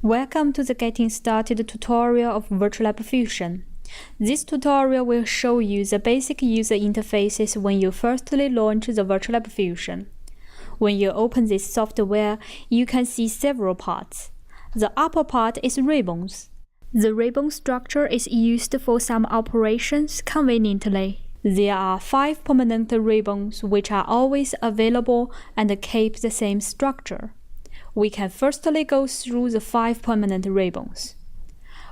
Welcome to the Getting Started tutorial of VirtualLab Fusion. This tutorial will show you the basic user interfaces when you firstly launch the VirtualLab Fusion. When you open this software, you can see several parts. The upper part is ribbons. The ribbon structure is used for some operations conveniently. There are 5 permanent ribbons which are always available and keep the same structure. We can firstly go through the 5 permanent ribbons.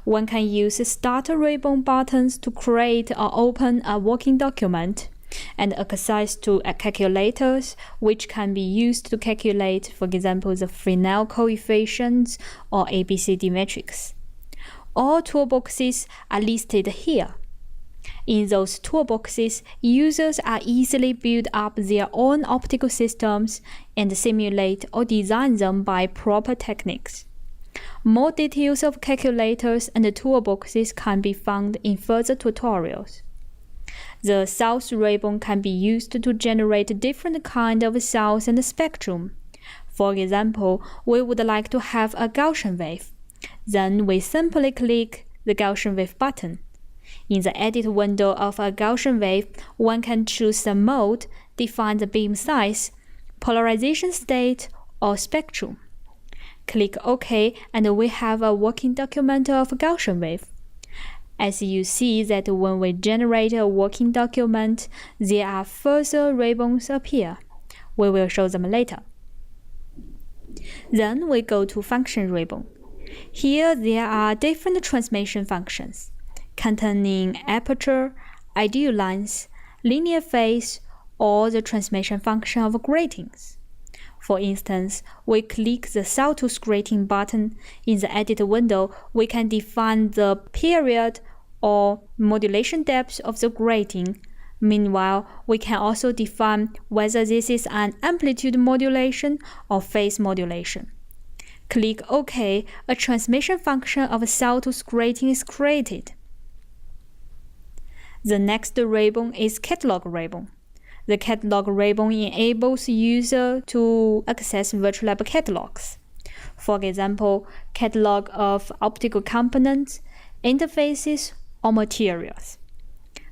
One can use Start ribbon buttons to create or open a working document, and access to calculators, which can be used to calculate, for example, the Fresnel coefficients or ABCD metrics. All toolboxes are listed here. In those toolboxes, users are easily build up their own optical systems and simulate or design them by proper techniques. More details of calculators and toolboxes can be found in further tutorials. The cells ribbon can be used to generate different kinds of cells and spectrum. For example, we would like to have a Gaussian wave. Then we simply click the Gaussian wave button. In the Edit window of a Gaussian wave, one can choose the mode, define the beam size, polarization state, or spectrum. Click OK, and we have a working document of Gaussian wave. As you see that when we generate a working document, there are further ribbons appear. We will show them later. Then we go to Function ribbon. Here there are different transmission functions, containing aperture, ideal length, linear phase, or the transmission function of gratings. For instance, we click the Sawtooth grating button. In the Edit window, we can define the period or modulation depth of the grating. Meanwhile, we can also define whether this is an amplitude modulation or phase modulation. Click OK, a transmission function of Sawtooth grating is created. The next ribbon is Catalog ribbon. The Catalog ribbon enables users to access VirtualLab catalogs. For example, catalog of optical components, interfaces, or materials.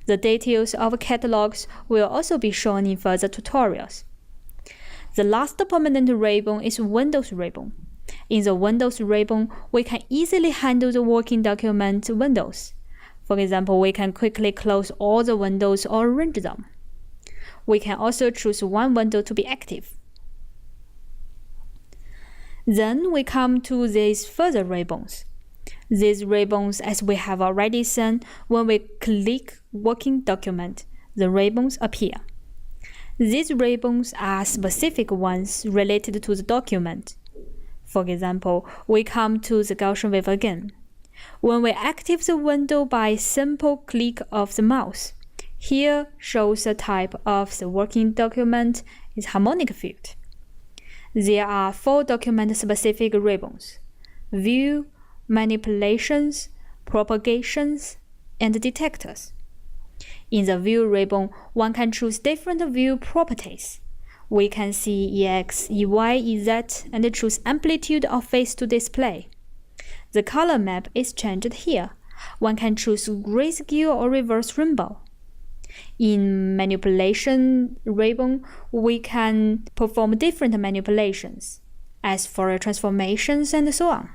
The details of catalogs will also be shown in further tutorials. The last permanent ribbon is Windows ribbon. In the Windows ribbon, we can easily handle the working document windows. For example, we can quickly close all the windows or arrange them. We can also choose one window to be active. Then we come to these further ribbons. These ribbons, as we have already seen, when we click Working Document, the ribbons appear. These ribbons are specific ones related to the document. For example, we come to the Gaussian wave again. When we activate the window by simple click of the mouse, here shows the type of the working document is harmonic field. There are 4 document-specific ribbons: View, Manipulations, Propagations, and Detectors. In the View ribbon, one can choose different view properties. We can see EX, EY, EZ, and choose amplitude or phase to display. The color map is changed here. One can choose grayscale or reverse rainbow. In Manipulation ribbon, we can perform different manipulations, as Fourier transformations and so on.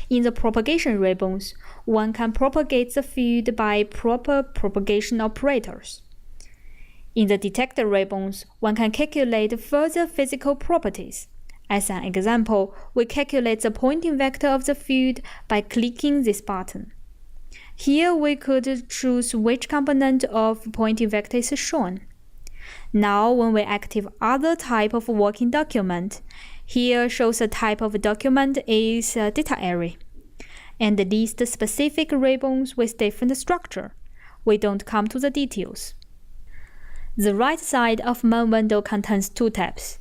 In the Propagation ribbons, one can propagate the field by proper propagation operators. In the Detector ribbons, one can calculate further physical properties. As an example, we calculate the pointing vector of the field by clicking this button. Here we could choose which component of pointing vector is shown. Now when we activate other type of working document, here shows the type of document is data array, and list specific ribbons with different structure. We don't come to the details. The right side of main window contains 2 tabs: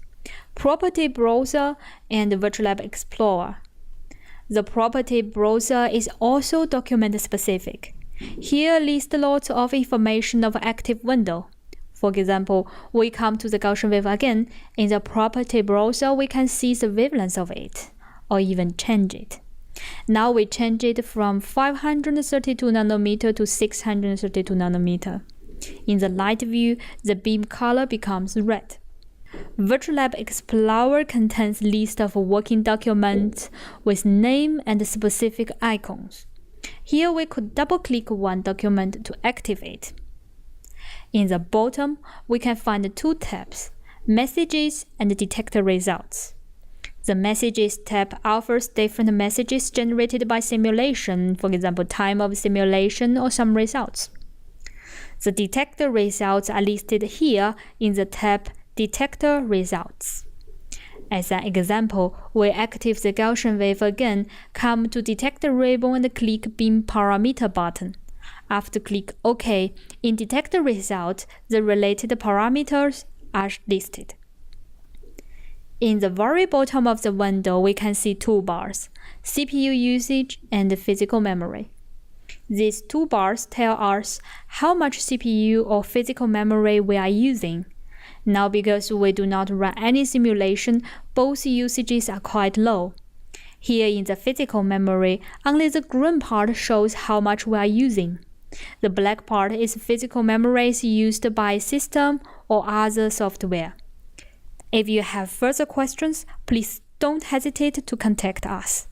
Property Browser and VirtualLab Explorer. The Property Browser is also document-specific. Here lists lots of information of active window. For example, we come to the Gaussian wave again. In the Property Browser, we can see the wavelength of it, or even change it. Now we change it from 532 nanometer to 632 nanometer. In the light view, the beam color becomes red. VirtualLab Explorer contains a list of working documents with name and specific icons. Here we could double-click one document to activate. In the bottom, we can find two tabs, Messages and Detector Results. The Messages tab offers different messages generated by simulation, for example, time of simulation or some results. The Detector Results are listed here in the tab Detector Results. As an example, we activate the Gaussian Wave again, come to Detector Ribbon and click Beam Parameter button. After click OK, in Detector Result, the related parameters are listed. In the very bottom of the window, we can see two bars, CPU usage and physical memory. These two bars tell us how much CPU or physical memory we are using. Now, because we do not run any simulation, both usages are quite low. Here in the physical memory, only the green part shows how much we are using. The black part is physical memories used by system or other software. If you have further questions, please don't hesitate to contact us.